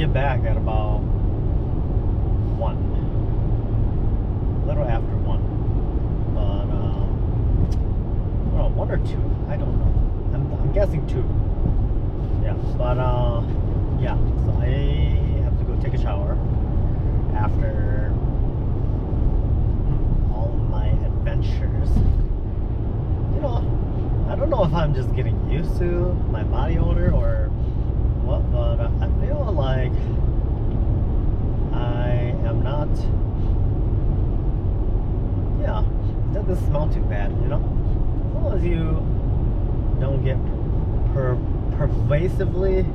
get back at about 1. A little after 1. But, well, 1 or 2. I don't know. I'm guessing 2. Yeah, but, yeah. So I have to go take a shower after all of my adventures. You know, I don't know if I'm just getting used to my body odor or what, but I feel like I am not, yeah, it doesn't smell too bad, you know? As long as you don't get pervasively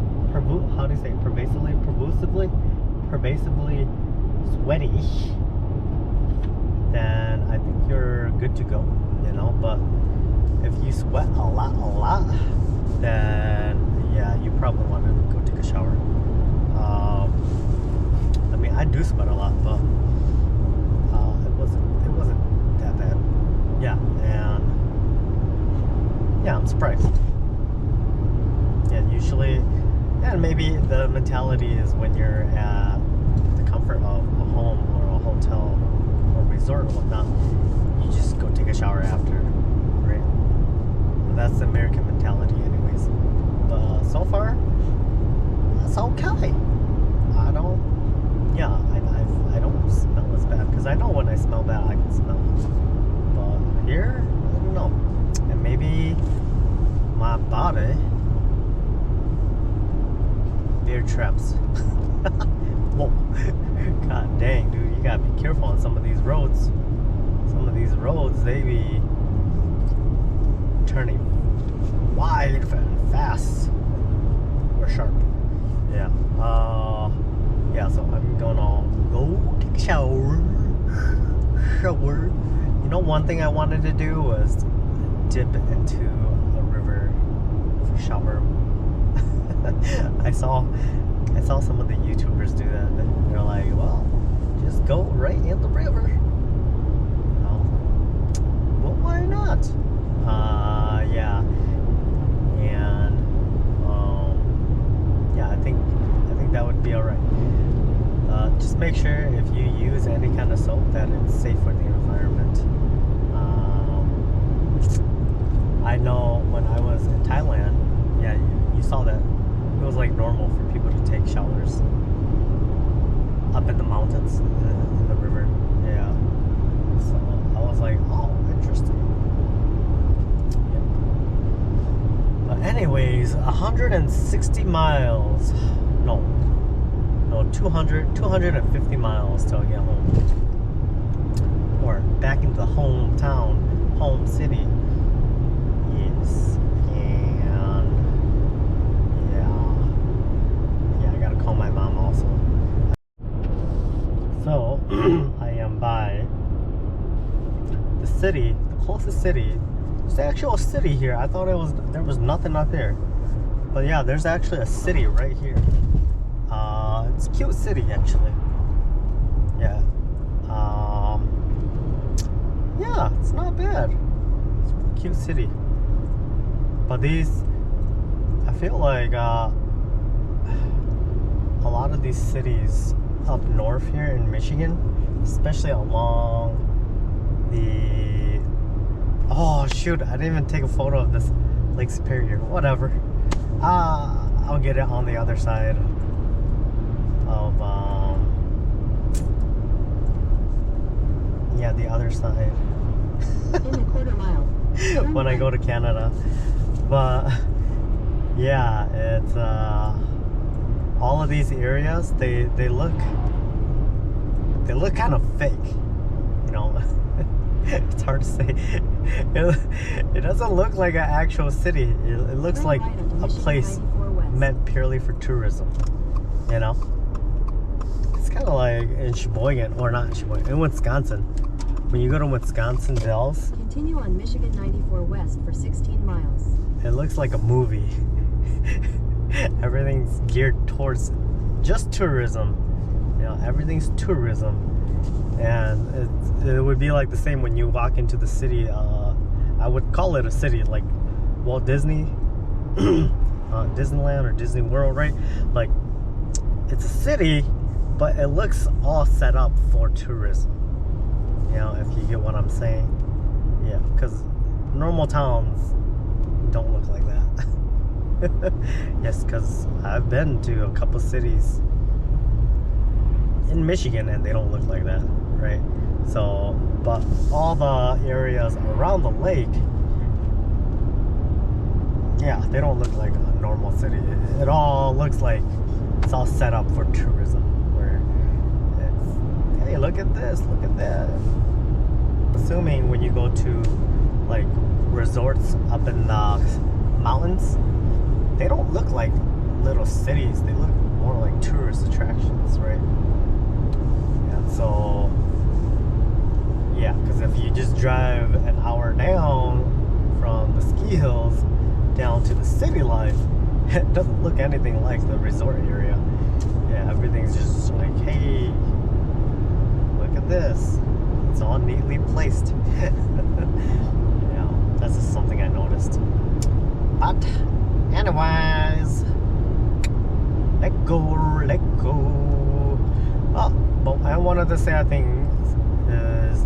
sweaty, then I think you're good to go, you know? But if you sweat a lot, then yeah, you probably want to go take a shower. I mean, I do sweat a lot, but it wasn't that bad. Yeah, and yeah, I'm surprised. Yeah, usually, and maybe the mentality is when you're at the comfort of a home or a hotel or a resort or whatnot, you just go take a shower after, right? That's the American mentality anyways. But so far, that's okay. I don't smell as bad, because I know when I smell bad, I can smell it. But here, I don't know. And maybe my body bear traps. Whoa. God dang, dude, you gotta be careful on some of these roads. Some of these roads, they be turning wide and fast or sharp. Yeah. Yeah, so I'm gonna go take a shower. You know, one thing I wanted to do was dip into a river for shower. I saw some of the YouTubers do that. They're like, well, just go right in the river. Well, why not? Yeah, and yeah, I think that would be all right. Just make sure if you use any kind of soap that it's safe for the environment. I know when I was in Thailand, yeah, you saw that it was like normal for people to take showers up in the mountains in the river. Yeah, so I was like, oh, interesting. But anyways, 160 miles. No, 250 miles till I get home. Or back into the home city. Yes. And yeah, I gotta call my mom also. So, I am by the city, the closest city. There's an actual city here. I thought there was nothing up here. But yeah, there's actually a city right here. It's a cute city actually. Yeah. Yeah, it's not bad. It's a really cute city. But these, I feel like a lot of these cities up north here in Michigan, especially along the, oh shoot, I didn't even take a photo of this Lake Superior. Whatever. I'll get it on the other side of yeah, the other side. In a quarter mile. When I go to Canada. But yeah, it's all of these areas, they look kind of fake, you know. It's hard to say. It doesn't look like an actual city. It looks like a place meant purely for tourism, you know. It's kind of like in Sheboygan, or not in Sheboygan, in Wisconsin. When you go to Wisconsin Dells, continue on Michigan 94 West for 16 miles. It looks like a movie. Everything's geared towards just tourism. You know, everything's tourism. And it would be like the same when you walk into the city. I would call it a city, like Walt Disney, Disneyland or Disney World, right? Like it's a city, but it looks all set up for tourism. You know, if you get what I'm saying. Yeah, because normal towns don't look like that. Yes, because I've been to a couple cities in Michigan and they don't look like that, right? So, but all the areas around the lake, yeah, they don't look like a normal city. It all looks like it's all set up for tourism, where it's, hey, look at this, look at that. Assuming when you go to like resorts up in the mountains, they don't look like little cities. They look more like tourist attractions, right? And so, yeah, because if you just drive an hour down from the ski hills down to the city life, it doesn't look anything like the resort area. Yeah, everything's just like, hey, look at this. It's all neatly placed. Yeah, that's just something I noticed. But anyways, let go. Oh, but I wanted to say a thing is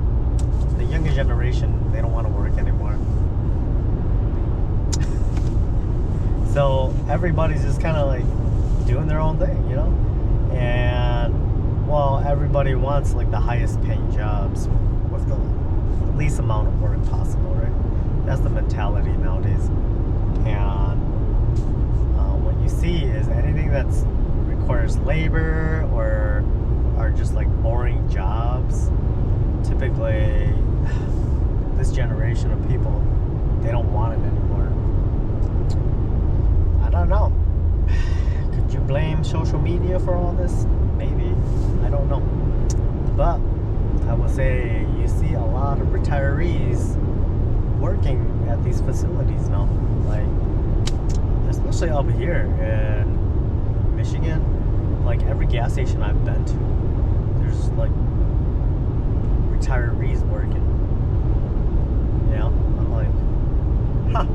the younger generation, they don't want to work anymore. So everybody's just kind of like doing their own thing, you know? And well, everybody wants like the highest paying jobs with the least amount of work possible, right? That's the mentality nowadays. And what you see is anything that's requires labor or are just like boring jobs, typically this generation of people, they don't want it anymore. I don't know. Could you blame social media for all this? Maybe. I don't know. But I would say you see a lot of retirees working at these facilities now. Like, especially up here in Michigan, like every gas station I've been to, there's like retirees working. You know? I'm like, huh.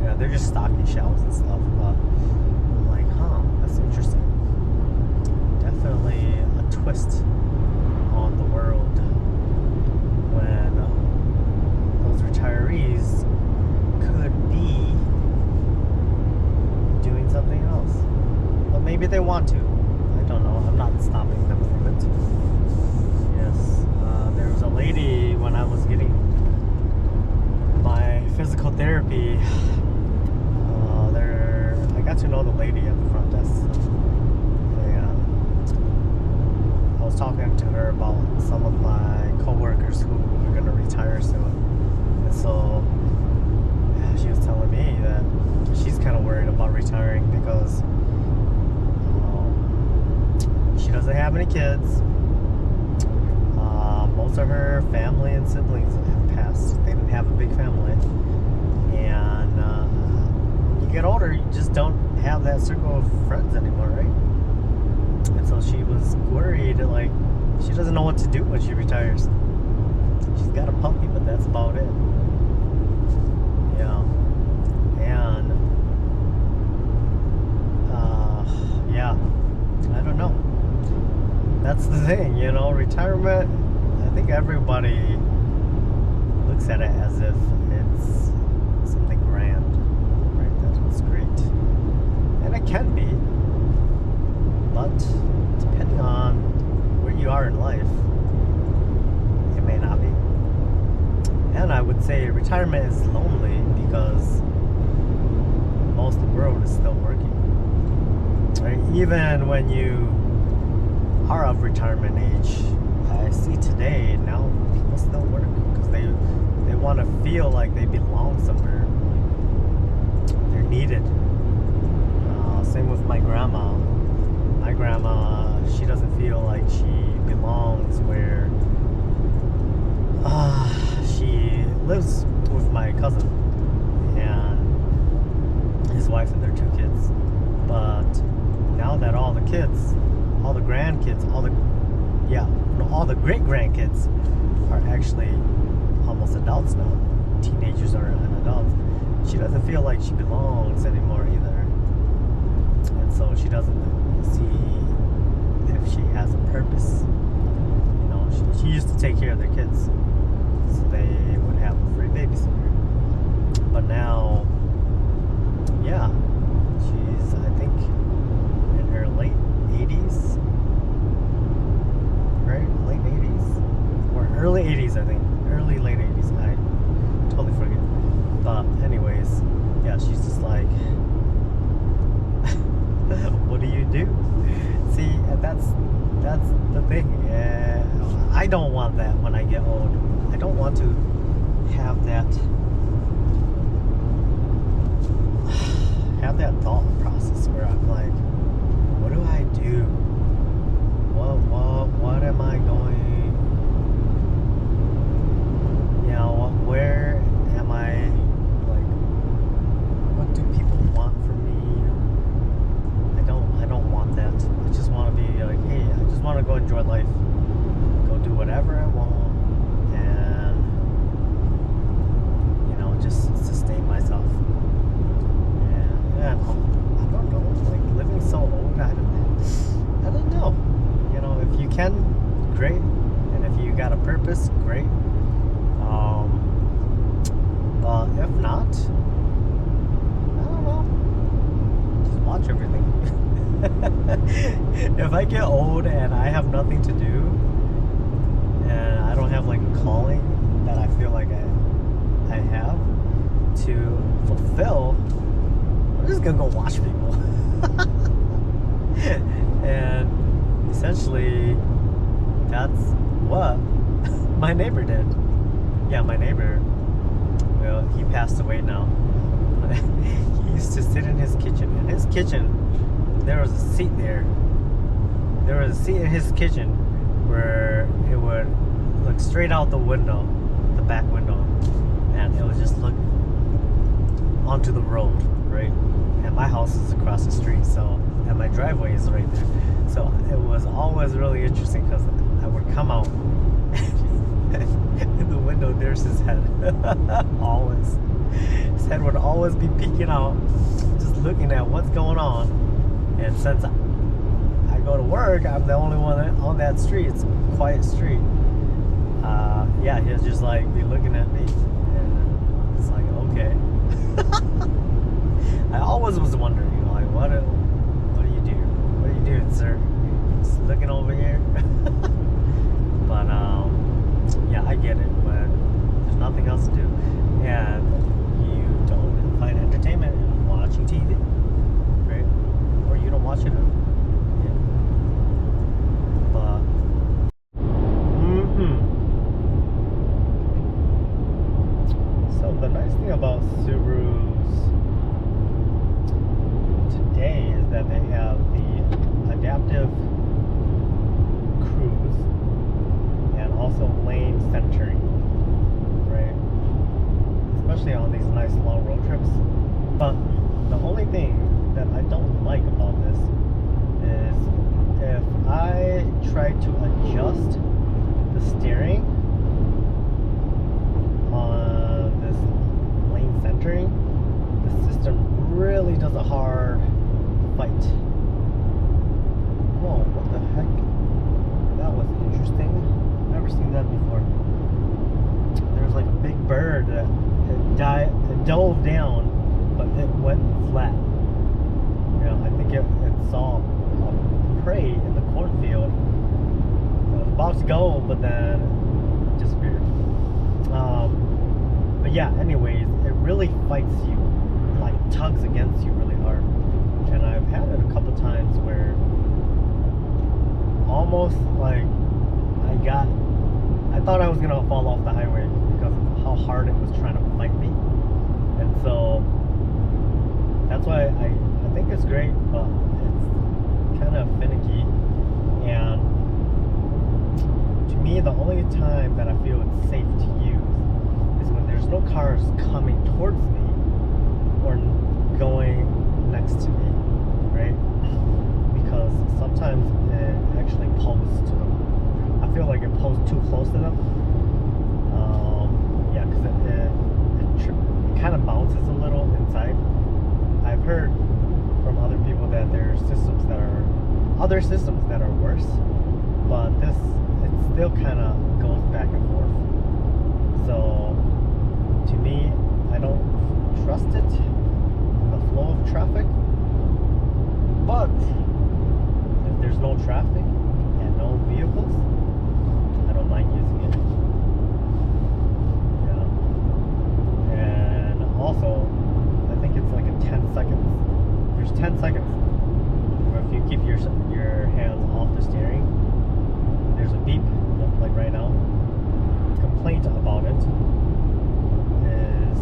Yeah, they're just stocking shelves and stuff, but I'm like, huh, that's interesting. Definitely a twist on the world when those retirees could be doing something else. But maybe they want to. I don't know. I'm not stopping them from it. Yes. There was a lady when I was getting my physical therapy. I got to know the lady at the front desk. And I was talking to her about some of my coworkers who are going to retire soon. And so yeah, she was telling me that she's kind of worried about retiring because she doesn't have any kids. Most of her family and siblings have passed. They didn't have a big family. And when you get older, you just don't have that circle of friends anymore, right? And so she was worried, like, she doesn't know what to do when she retires. She's got a puppy, but that's about it. Yeah. And yeah, I don't know. That's the thing, you know, retirement, I think everybody looks at it as if it's something grand, right? That it's great. And it can be, but depending on where you are in life, it may not be. And I would say retirement is lonely because most of the world is still working, right? Even when you are of retirement age, I see today now people still work because they want to feel like they belong somewhere. They're needed. Same with my grandma. My grandma, she doesn't feel like she belongs where she lives with my cousin and his wife and their 2 kids. But now that all the kids, all the grandkids, all the great-grandkids are actually almost adults now. Teenagers are an adult. She doesn't feel like she belongs anymore either. And so she doesn't see if she has a purpose. You know, she used to take care of their kids, so they would have a free babysitter. But now, yeah, she's, I think, in her late 80s, right? Late 80s? Or early 80s, I think. Early, late 80s. I totally forget. But anyways, yeah, she's just like, what do you do? See, that's the thing. I don't want that when I get old. I don't want to have that thought process where I'm like, what do I do? What am I going? You know, where am I? Like, what do people want from me? I don't want that. I just want to be like, hey, I just want to go enjoy life, go do whatever I want, and you know, just sustain myself. And I don't know, like living so old, I don't know. You know, if you can, great, and if you got a purpose, great. But if not, I don't know. Just watch everything. If I get old and I have nothing to do, and I don't have like a calling that I feel like I have to fulfill, I'm just gonna go watch people. And essentially, that's what my neighbor did. Yeah, my neighbor, well, he passed away now. He used to sit in his kitchen. In his kitchen, there was a seat there. There was a seat in his kitchen where it would look straight out the window, the back window, and it would just look onto the road, right? And my house is across the street, so, and my driveway is right there. So it was always really interesting because I would come out in the window, there's his head. Always. His head would always be peeking out, just looking at what's going on. And since I go to work, I'm the only one on that street. It's a quiet street. Yeah, he'll just like be looking at me. And it's like, okay. I always was wondering, you know, like, what do you do? What are you doing, sir? Just looking over here. But yeah, I get it when there's nothing else to do and you don't find entertainment in watching TV, right? Or you don't watch it. Yeah. But so the nice thing about Subarus today is that they have the adaptive cruise and also lane centering, right? Especially on these nice long road trips. But the only thing that I don't like about this is if I try to adjust the steering on this lane centering, the system really does a hard fight. Whoa, what the heck? That was interesting. Never seen that before. There's like a big bird that it dove down, but it went flat. You know, I think it saw prey in the cornfield. It was about to go, but then it disappeared. But yeah, anyways, it really fights you, like tugs against you really hard. And I've had it a couple times where almost like I thought I was gonna fall off the highway because of how hard it was trying to fight me. And so that's why I think it's great, but it's kind of finicky. And to me, the only time that I feel it's safe to use is when there's no cars coming towards me or going next to me, right? Because sometimes it actually pulls to them. I feel like it pulls too close to them. Yeah, because it kind of bounces a little inside. I've heard from other people that there are systems that are other systems that are worse, but this, it still kind of goes back and forth. So to me, I don't trust it in the flow of traffic. But if there's no traffic and no vehicles, I don't mind using it. Yeah. And also, I think it's like a 10 seconds. There's 10 seconds where if you keep your hands off the steering, there's a beep, like right now. Complaint about it is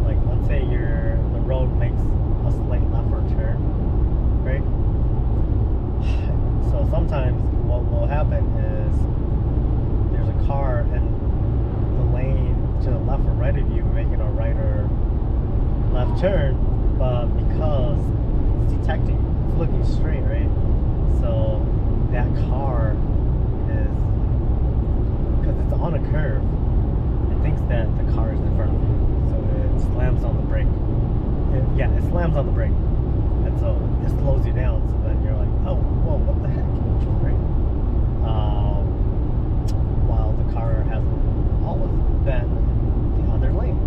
like, let's say the road makes a slight left or turn, right? So sometimes what will happen is there's a car in the lane to the left or right of you making a right or left turn, but because it's detecting, it's looking straight, right? So that car is, because it's on a curve, it thinks that the car is in front of you, so it slams on the brake. It slams on the brake, and so it slows you down. So then you're like, oh, whoa, what the heck, right? While the car has always been the other lane.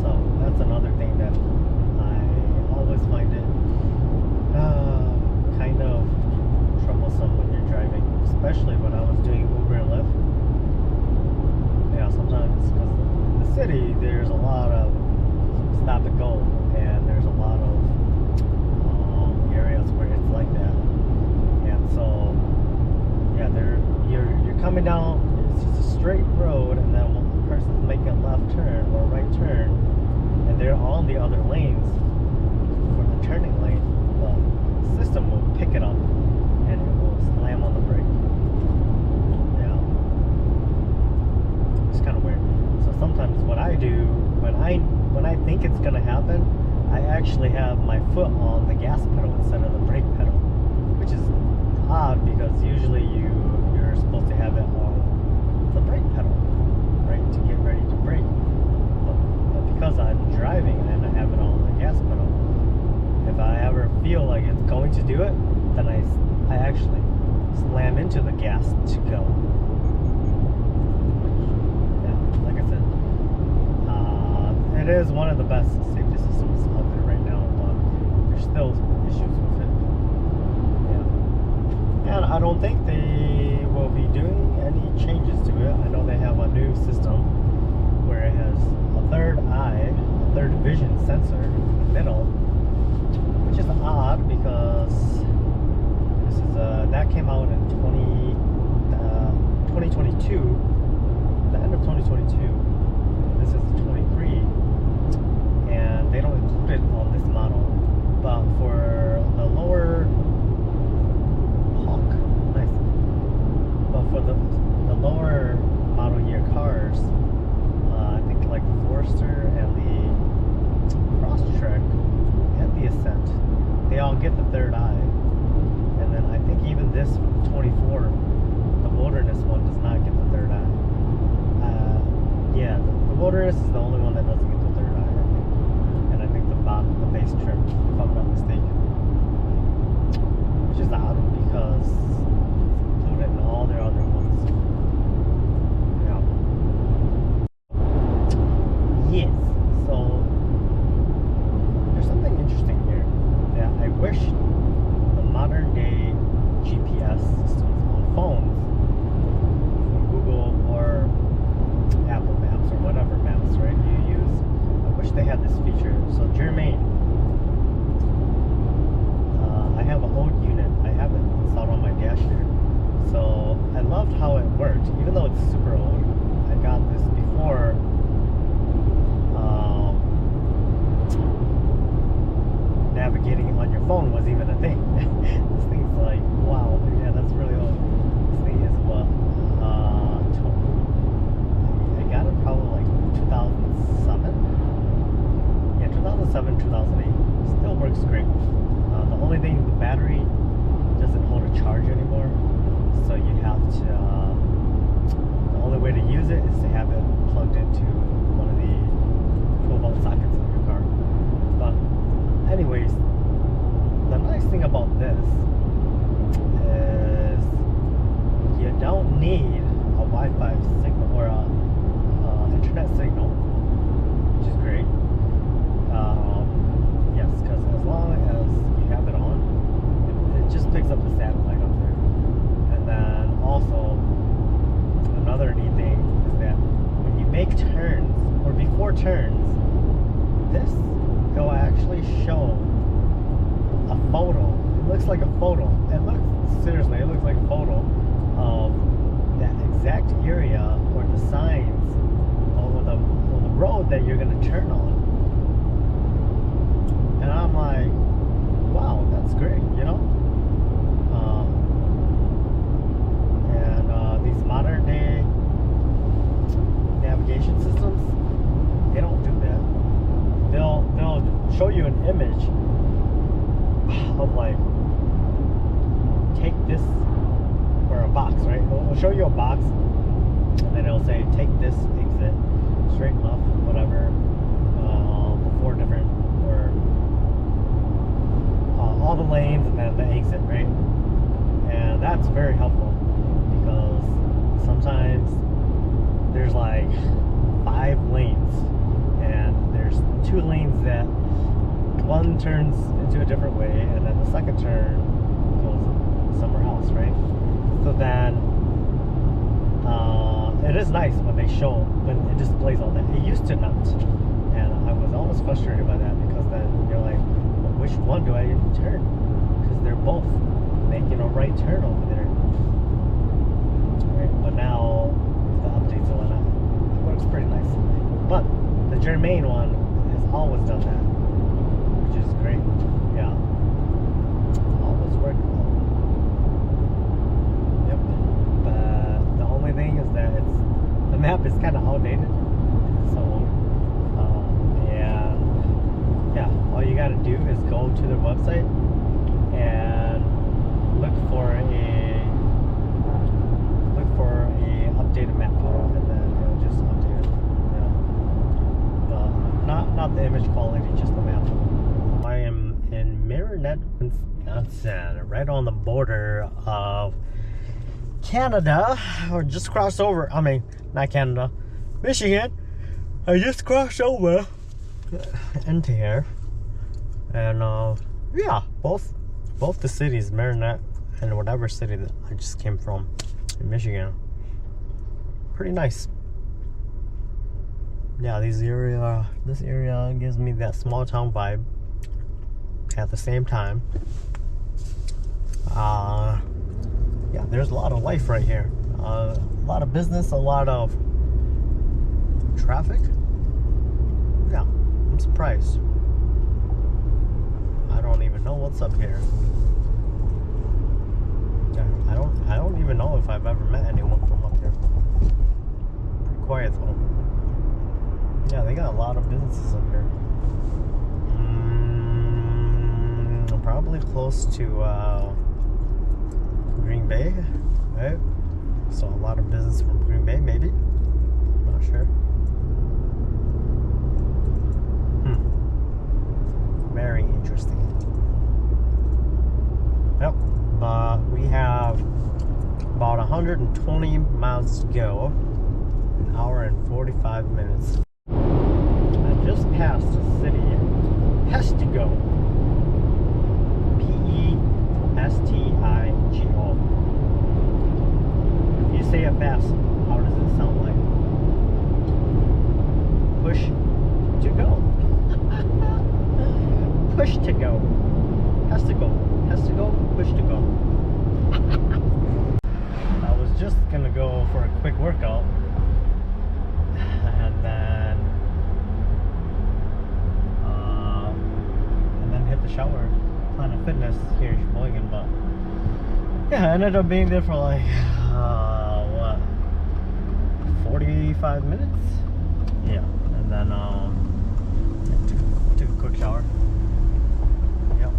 So that's another thing that I always find it kind of troublesome when you're driving, especially when I was doing Uber and Lyft. Yeah, sometimes because in the city there's a lot of stop and go, and there's a lot of areas where it's like that. And so yeah, you're coming down, it's just a straight road, and then one person's making a left turn or a right turn, and they're on the other lanes for the turning lane. The system will pick it up and it will slam on the brake. Yeah, it's kind of weird. So sometimes what I do when I think it's gonna happen, I actually have my foot on the gas pedal instead of the brake pedal, which is odd because usually you're supposed to have it on the brake pedal, right, to get ready to brake. But because I'm driving and I have it on the gas pedal, if I ever feel like it's going to do it, then I actually slam into the gas to go. Yeah, like I said, it is one of the best safety systems out there right now, but there's still issues with it. Yeah. And I don't think they will be doing any changes to it. I know they have a new system where it has a third eye, a third vision sensor in the middle, which is odd because this is that came out in 2022, the end of 2022. This is 23, and they don't include it on this model. But for the lower Hawk, nice. But for the lower model year cars, I think like the Forester and the Crosstrek and the Ascent, they all get the third eye. And then I think even this 24, the Wilderness one, does not get the third eye. Yeah, the Wilderness is the only one that doesn't get the third eye, I think. And I think the base trim, if I'm not mistaken. Which is odd because it's included in all their other ones. Yeah. Yes. So there's something interesting here that I wish the modern day GPS systems on phones from Google or Apple Maps or whatever maps, right, you use, I wish they had this feature. So Germain, I have an old unit. I have it installed on my dash here. So I loved how it worked, even though it's super old. I got this before navigating on your phone was even a thing. This thing's like, wow, yeah, that's really old. This thing is what, I got it probably like 2007. Yeah, 2007, 2008. Still works great. The only thing, the battery doesn't hold a charge anymore, so you have to, the only way to use it is to have it plugged into one of the 12-volt sockets in your car. But anyways, the nice thing about make turns or before turns, this will actually show a photo. It looks like a photo. It looks like a photo of that exact area or the signs or the road that you're gonna turn on. And I'm like, wow, that's great, you know? These modern day navigation systems, they don't do that. They'll show you an image of like, take this, or a box, right? It'll show you a box, and then it'll say, take this exit, straight left, whatever, four different, or all the lanes, and then the exit, right? And that's very helpful, because sometimes there's like 5 lanes, and there's 2 lanes that one turns into a different way, and then the second turn goes somewhere else, right? So then it is nice when they show, when it displays all that. It used to not, and I was always frustrated by that, because then you're like, well, which one do I turn? Because they're both making a right turn over there. Right? But now the updates and whatnot, it works pretty nice. But the Germain one has always done that, which is great. Yeah, it's always worked well. Yep. But the only thing is that the map is kind of outdated. So and yeah, all you gotta do is go to their website and look for a updated map, and then it'll just update it. Yeah. But not the image quality, just the map. I am in Marinette, Wisconsin, right on the border of Canada, or just crossed over. I mean, not Canada, Michigan. I just crossed over into here, and yeah, both the cities, Marinette and whatever city that I just came from in Michigan, pretty nice. Yeah, this area gives me that small town vibe. At the same time, yeah, there's a lot of life right here. A lot of business, a lot of traffic. Yeah, I'm surprised. I don't even know what's up here. Yeah, I don't even know if I've ever met anyone from up here. Pretty quiet though. Yeah, they got a lot of businesses up here. Probably close to Green Bay, right? So a lot of business from Green Bay, maybe. I'm not sure. Very interesting. Yep. We have about 120 miles to go. An hour and 45 minutes. I just passed the city. Has to go. P-E-S-T-I-G-O. If you say it fast, how does it sound like? Push to go. Push to go. Has to go. Has to go. Push to go. I was just gonna go for a quick workout, and then hit the shower. Planet Fitness here in Sheboygan, but yeah, I ended up being there for like 45 minutes. Yeah, and then took a quick shower. Yep.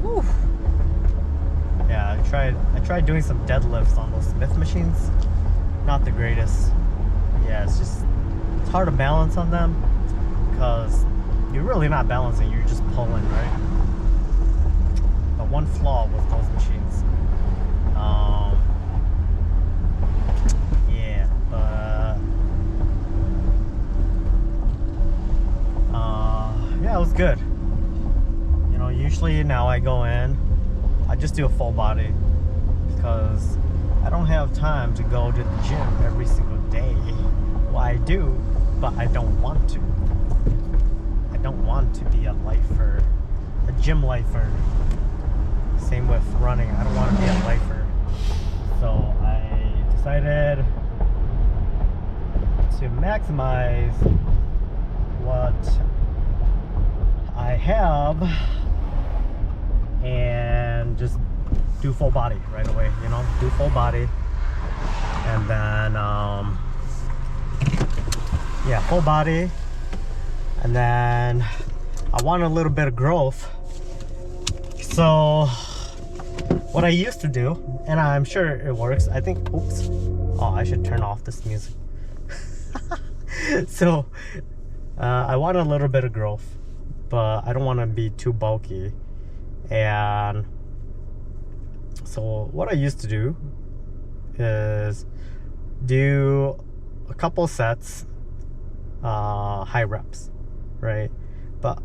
Whew. Yeah, I tried doing some deadlifts on those Smith machines. Not the greatest. Yeah, it's hard to balance on them, because you're really not balancing, you're just pulling, right? The one flaw with those machines. Yeah, but yeah, it was good. You know, usually now I go in, I just do a full body, because I don't have time to go to the gym every single day. Well, I do, but I don't want to. I don't want to be a lifer, a gym lifer. Same with running. I don't want to be a lifer. So I decided to maximize what I have and just do full body right away, you know, do full body. And then yeah, full body. And then I want a little bit of growth. So what I used to do, and I'm sure it works, I think, oops, oh, I should turn off this music. So I want a little bit of growth, but I don't want to be too bulky. And so what I used to do is do a couple sets, high reps, right? But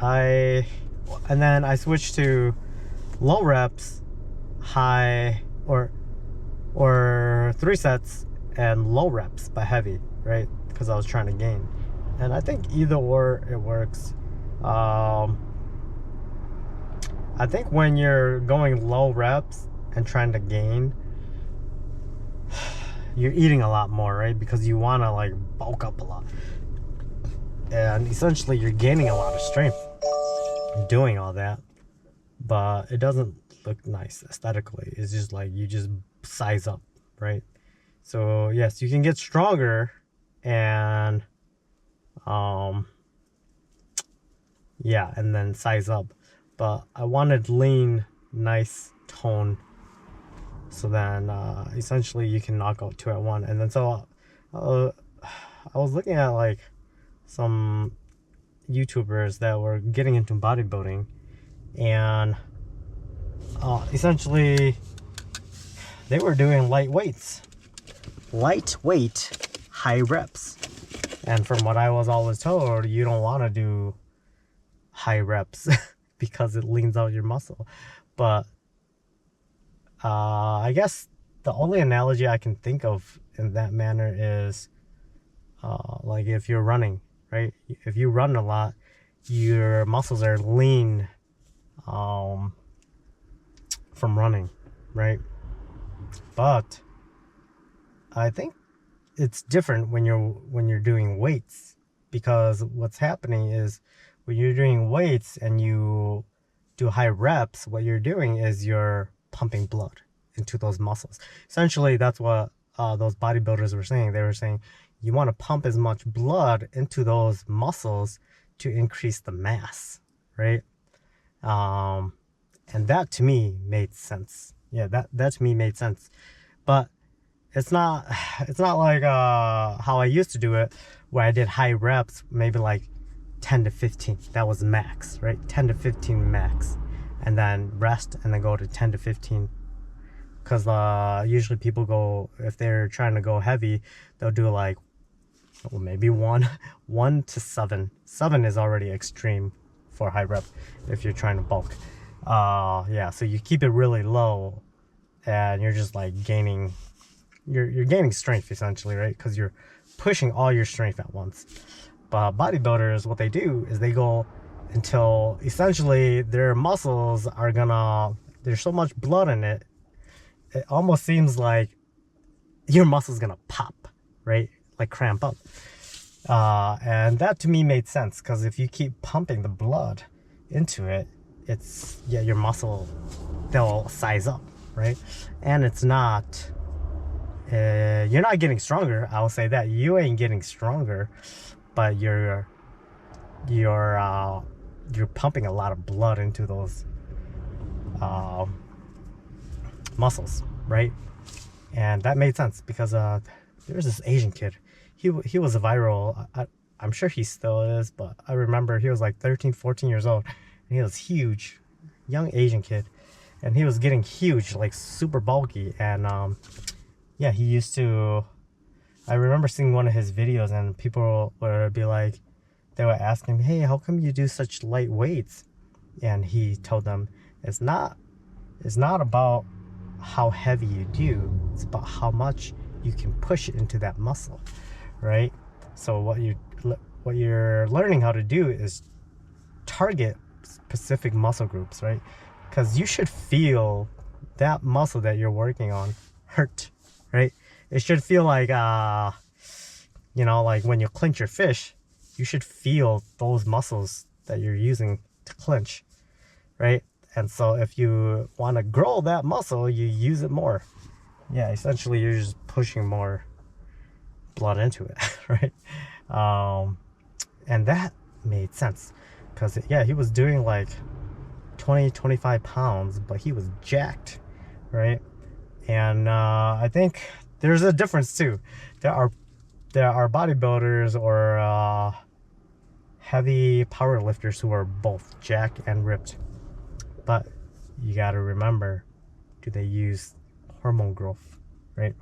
and then I switched to low reps, high, or 3 sets and low reps but heavy, right? Because I was trying to gain. And I think either or it works. I think when you're going low reps and trying to gain, you're eating a lot more, right? Because you want to like bulk up a lot, and essentially you're gaining a lot of strength doing all that, but it doesn't look nice aesthetically. It's just like you just size up, right? So yes, you can get stronger and yeah, and then size up, but I wanted lean, nice tone, so then essentially you can knock out 2 at 1. And then so I was looking at like some YouTubers that were getting into bodybuilding, and essentially they were doing lightweight high reps. And from what I was always told, you don't want to do high reps because it leans out your muscle. But I guess the only analogy I can think of in that manner is like if you're running, right? If you run a lot, your muscles are lean from running, right? But I think it's different when you're doing weights, because what's happening is when you're doing weights and you do high reps, what you're doing is you're pumping blood into those muscles. Essentially, that's what those bodybuilders were saying. They were saying you want to pump as much blood into those muscles to increase the mass, right? And that to me made sense. Yeah, that to me made sense. But it's not like how I used to do it, where I did high reps, maybe like 10 to 15. That was max, right? 10 to 15 max. And then rest, and then go to 10 to 15. Because usually people go, if they're trying to go heavy, they'll do like, well, maybe 1 to 7. 7 is already extreme for high rep if you're trying to bulk. Yeah, so you keep it really low, and you're just like gaining, you're gaining strength essentially, right? Because you're pushing all your strength at once. But bodybuilders, what they do is they go until essentially their muscles are gonna, there's so much blood in it, it almost seems like your muscle's gonna pop, right? Like cramp up. And that to me made sense, because if you keep pumping the blood into it, it's, yeah, your muscle, they'll size up, right? And it's not, you're not getting stronger. I'll say that you ain't getting stronger, but you're pumping a lot of blood into those muscles, right? And that made sense, because there was this Asian kid. He was a viral. I'm sure he still is, but I remember he was like 13, 14 years old, and he was huge, young Asian kid, and he was getting huge, like super bulky. And yeah, he used to, I remember seeing one of his videos, and people would be like, they would ask him, hey, how come you do such light weights? And he told them, it's not about how heavy you do, it's about how much you can push into that muscle, right? So what you're learning how to do is target specific muscle groups, right? Because you should feel that muscle that you're working on hurt, right? It should feel like like when you clench your fish, you should feel those muscles that you're using to clench, right? And so if you want to grow that muscle, you use it more. Yeah, essentially you're just pushing more blood into it, right? And that made sense because yeah, he was doing like 20-25 pounds, but he was jacked, right? And I think there's a difference too. There are bodybuilders or heavy power lifters who are both jacked and ripped, but you got to remember, do they use hormone growth, right?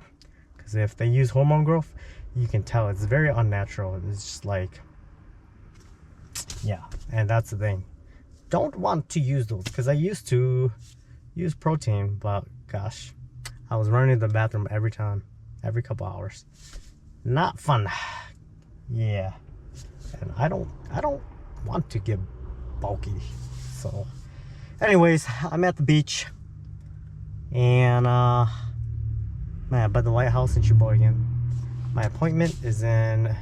Because if they use hormone growth, you can tell it's very unnatural. It's just like, yeah. And that's the thing, don't want to use those, because I used to use protein, but gosh, I was running to the bathroom every couple hours. Not fun. Yeah. And I don't want to get bulky. So anyways, I'm at the beach, and man, by the lighthouse in Sheboygan. My appointment is in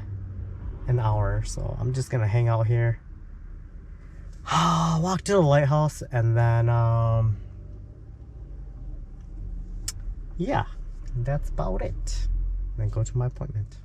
an hour, so I'm just gonna hang out here, walk to the lighthouse, and then yeah, that's about it. Then go to my appointment.